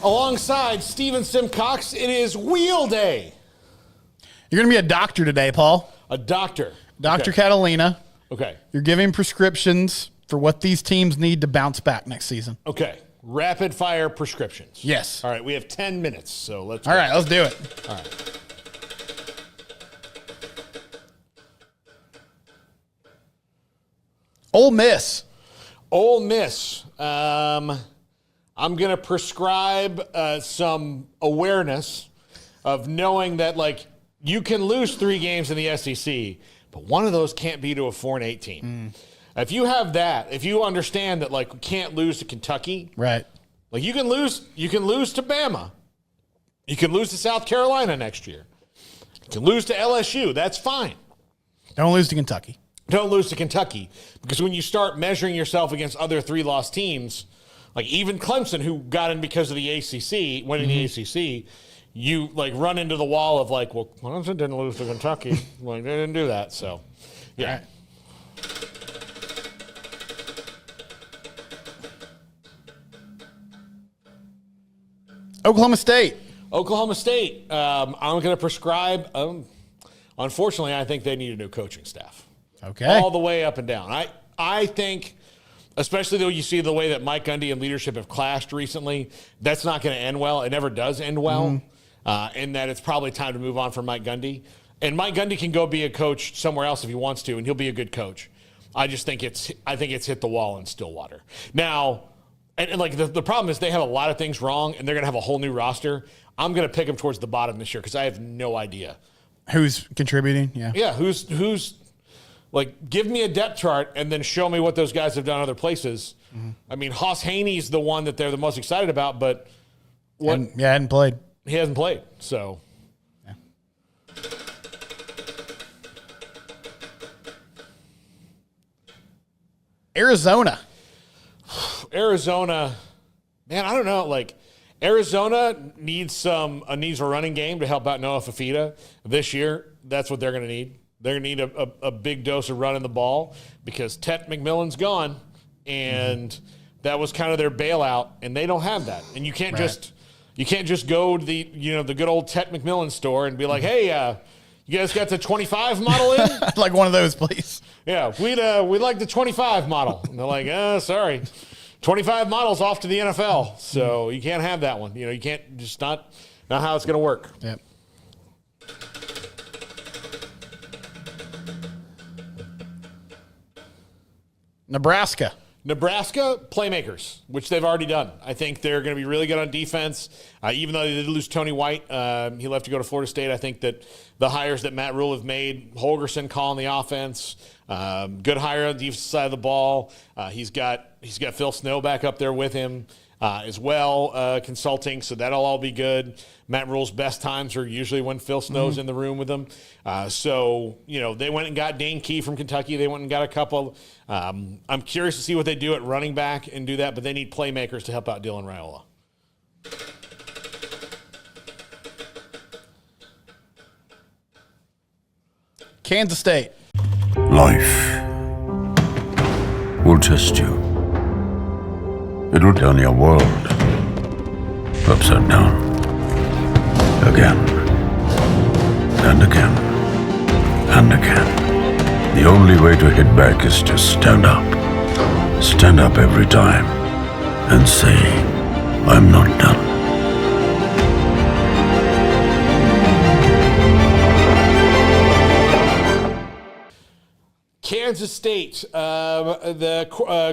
Alongside Steven Simcox, it is Wheel Day. You're going to be a doctor today, Paul. A doctor. Dr. Catalina. Okay. You're giving prescriptions for what these teams need to bounce back next season. Okay. Rapid fire prescriptions. Yes. All right. We have 10 minutes, so let's go. All right, let's do it. All right. Ole Miss. Ole Miss. I'm going to prescribe some awareness of knowing that, like, you can lose 3 games in the SEC, but one of those can't be to a 4-8 team. If you have that, if you understand that, like, we can't lose to Kentucky, right? Like, you can lose to Bama, you can lose to South Carolina next year, you can lose to LSU. That's fine. Don't lose to Kentucky. Don't lose to Kentucky, because when you start measuring yourself against other 3-loss teams, like even Clemson, who got in because of the ACC, winning the ACC, you like run into the wall of like, well, Clemson didn't lose to Kentucky. Like, they didn't do that. So, yeah. All right. Oklahoma State. Oklahoma State. I'm going to prescribe. Unfortunately, I think they need a new coaching staff. Okay. All the way up and down. I think, especially though you see the way that Mike Gundy and leadership have clashed recently, that's not going to end well. It never does end well. In that it's probably time to move on from Mike Gundy. And Mike Gundy can go be a coach somewhere else if he wants to, and he'll be a good coach. I think it's hit the wall in Stillwater. Now, and like the problem is they have a lot of things wrong, and they're going to have a whole new roster. I'm going to pick them towards the bottom this year because I have no idea. Who's contributing? Yeah. Yeah, who's like, give me a depth chart and then show me what those guys have done other places. I mean, Hoss Haney's the one that they're the most excited about, but hadn't played. He hasn't played, so. Yeah. Arizona, man, I don't know. Like, Arizona needs a running game to help out Noah Fafita this year. That's what they're going to need. They're going to need a big dose of running the ball because Tet McMillan's gone, and that was kind of their bailout, and they don't have that. And you can't just go to the good old Tet McMillan store and be like, hey, you guys got the 25 model in? I'd like one of those, please. Yeah, we'd like the 25 model. And they're like, sorry. 25 models off to the NFL, so you can't have that one. You can't, just not how it's going to work. Yep. Nebraska, playmakers, which they've already done. I think they're going to be really good on defense. Even though they did lose Tony White, he left to go to Florida State. I think that the hires that Matt Rule have made, Holgerson calling the offense, good hire on the defensive side of the ball. He's got Phil Snow back up there with him as well, consulting, so that'll all be good. Matt Rule's best times are usually when Phil Snow's in the room with them. So, they went and got Dane Key from Kentucky. They went and got a couple. I'm curious to see what they do at running back and do that, but they need playmakers to help out Dylan Raiola. Kansas State. Life will test you. It will turn your world upside down. Again. And again. And again. The only way to hit back is to stand up. Stand up every time. And say, I'm not done. Kansas State, the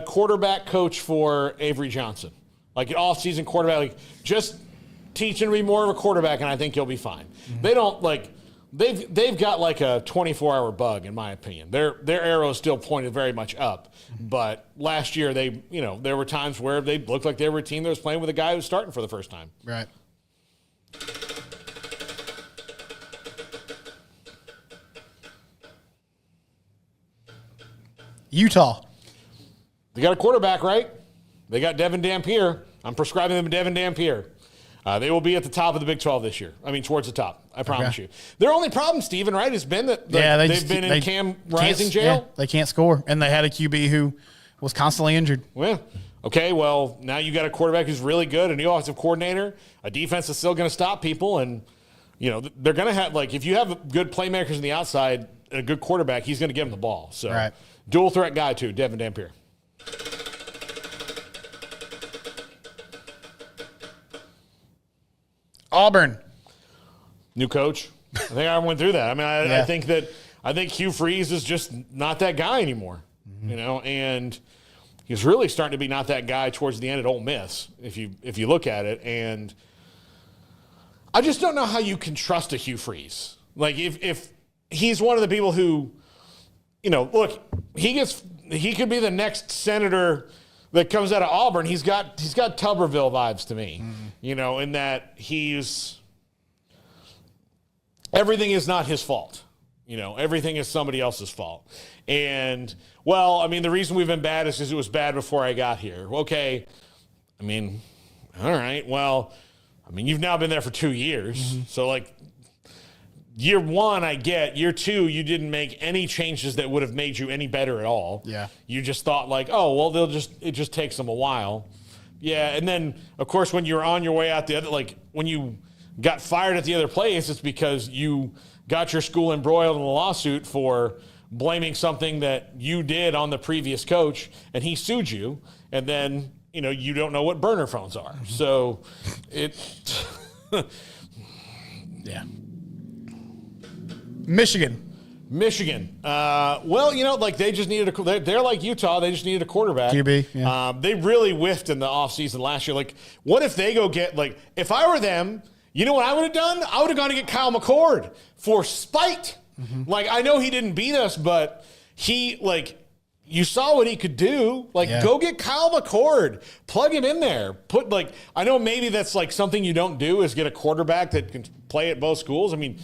quarterback coach for Avery Johnson. Like an off-season quarterback, like just teach him to be more of a quarterback, and I think he'll be fine. They don't they've got like a 24-hour bug, in my opinion. Their arrow is still pointed very much up, but last year there were times where they looked like they were a team that was playing with a guy who was starting for the first time. Right. Utah. They got a quarterback, right? They got Devin Dampier. I'm prescribing them Devin Dampier. They will be at the top of the Big 12 this year. I mean, towards the top. I promise you. Their only problem, Steven, right, has been that they've been in Cam Rising jail. Yeah, they can't score. And they had a QB who Was constantly injured. Well, okay, well, now you got a quarterback who's really good, a new offensive coordinator, a defense that's still going to stop people, and, they're going to have, if you have good playmakers on the outside, a good quarterback, he's going to give them the ball. So, right. Dual threat guy, too, Devin Dampier. Auburn. New coach. I think I went through that. I mean, I think Hugh Freeze is just not that guy anymore, and he's really starting to be not that guy towards the end at Ole Miss, if you look at it. And I just don't know how you can trust a Hugh Freeze. Like, if he's one of the people who, look, he could be the next senator that comes out of Auburn. He's got Tuberville vibes to me, in that everything is not his fault. Everything is somebody else's fault. And, well, I mean, the reason we've been bad is because it was bad before I got here. Okay. I mean, all right. Well, I mean, you've now been there for 2 years. So, year one, I get. Year two, you didn't make any changes that would have made you any better at all. Yeah. You just thought oh, well, it just takes them a while. Yeah. And then, of course, when you're on your way out the other, when you got fired at the other place, it's because you got your school embroiled in a lawsuit for blaming something that you did on the previous coach, and he sued you, and then, you don't know what burner phones are. So yeah. Michigan. Well, they just needed they're like Utah. They just needed a quarterback. QB, yeah. They really whiffed in the offseason last year. What if they go get, if I were them, you know what I would have done? I would have gone to get Kyle McCord for spite. I know he didn't beat us, but he, you saw what he could do. Go get Kyle McCord. Plug him in there. I know maybe that's, something you don't do is get a quarterback that can play at both schools. I mean,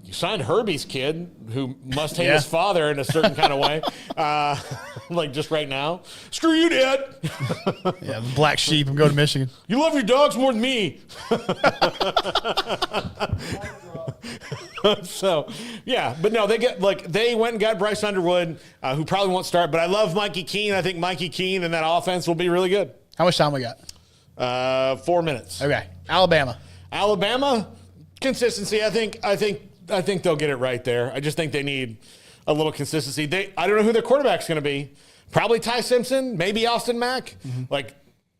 you signed Herbie's kid, who must hate his father in a certain kind of way, just right now. Screw you, Dad. Yeah, the black sheep and go to Michigan. You love your dogs more than me. So, yeah. But no, they went and got Bryce Underwood, who probably won't start. But I love Mikey Keene. I think Mikey Keene and that offense will be really good. How much time we got? 4 minutes. Okay. Alabama, consistency. I think they'll get it right there. I just think they need a little consistency. I don't know who their quarterback's going to be. Probably Ty Simpson, maybe Austin Mack.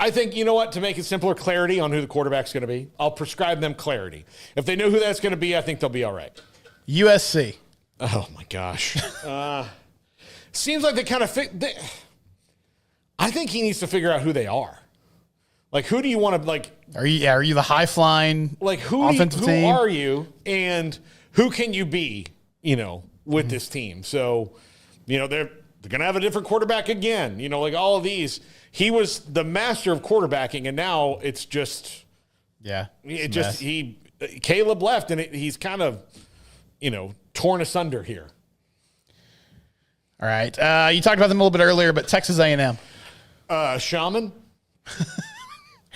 I think, you know what, to make it simpler, clarity on who the quarterback's going to be. I'll prescribe them clarity. If they know who that's going to be, I think they'll be all right. USC. Oh, my gosh. Seems like they kind of I think he needs to figure out who they are. Who do you want to, Are you the high flying offensive team? Who are you, and who can you be, with this team? So, they're going to have a different quarterback again. All of these. He was the master of quarterbacking, and now it's just Caleb left, and he's kind of torn asunder here. All right, you talked about them a little bit earlier, but Texas A&M, shaman,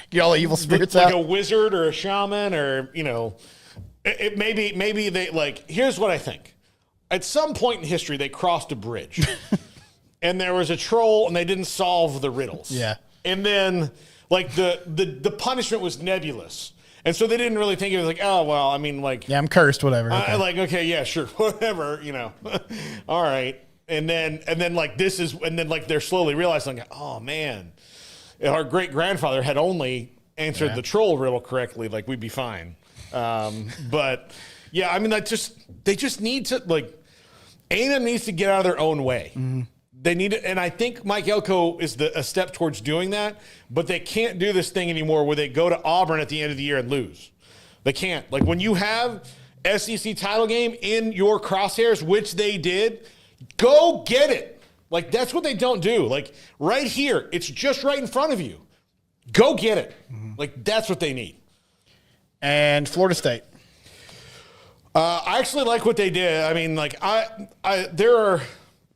get all the evil spirits out, a wizard or a shaman, or maybe they Here's what I think: at some point in history, they crossed a bridge. And there was a troll, and they didn't solve the riddles. Yeah. And then, the punishment was nebulous. And so they didn't really think it was oh, well, I mean, yeah, I'm cursed, whatever. Okay. Okay, yeah, sure, whatever, All right. And then they're slowly realizing, oh, man, our great-grandfather had only answered the troll riddle correctly, we'd be fine. But, yeah, I mean, they just need to, A&M needs to get out of their own way. Mm-hmm. They need it, and I think Mike Elko is a step towards doing that, but they can't do this thing anymore where they go to Auburn at the end of the year and lose. They can't. When you have SEC title game in your crosshairs, which they did, go get it. That's what they don't do. Right here, it's just right in front of you. Go get it. Mm-hmm. That's what they need. And Florida State. I actually like what they did. I mean, there are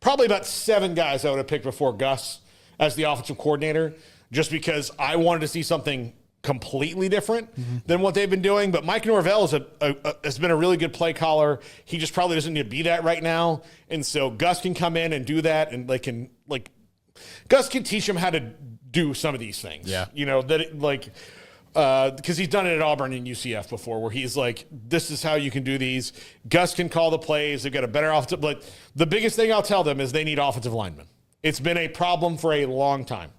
probably about 7 guys I would have picked before Gus as the offensive coordinator, just because I wanted to see something completely different than what they've been doing. But Mike Norvell has been a really good play caller. He just probably doesn't need to be that right now. And so Gus can come in and do that, and they can Gus can teach him how to do some of these things. Yeah. Because he's done it at Auburn and UCF before, where he's like, this is how you can do these. Gus can call the plays. They've got a better offensive. But the biggest thing I'll tell them is they need offensive linemen. It's been a problem for a long time.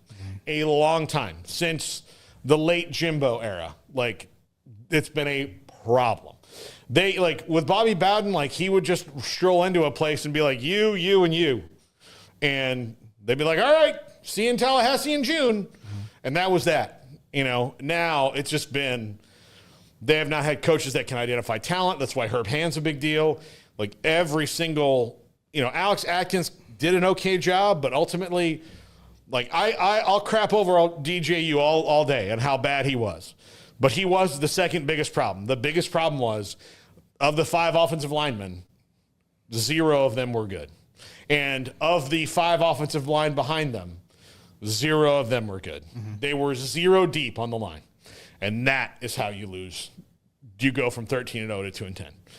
A long time. Since the late Jimbo era. It's been a problem. They, with Bobby Bowden, he would just stroll into a place and be like, you, and you. And they'd be like, all right, see you in Tallahassee in June. And that was that. Now it's just been, they have not had coaches that can identify talent. That's why Herb Hand's a big deal. Every single, Alex Atkins did an okay job, but ultimately, I'll crap over DJU all day and how bad he was. But he was the second biggest problem. The biggest problem was, of the 5 offensive linemen, 0 of them were good. And of the 5 offensive line behind them, 0 of them were good. They were 0 deep on the line. And that is how you lose. You go from 13-0 to 2-10.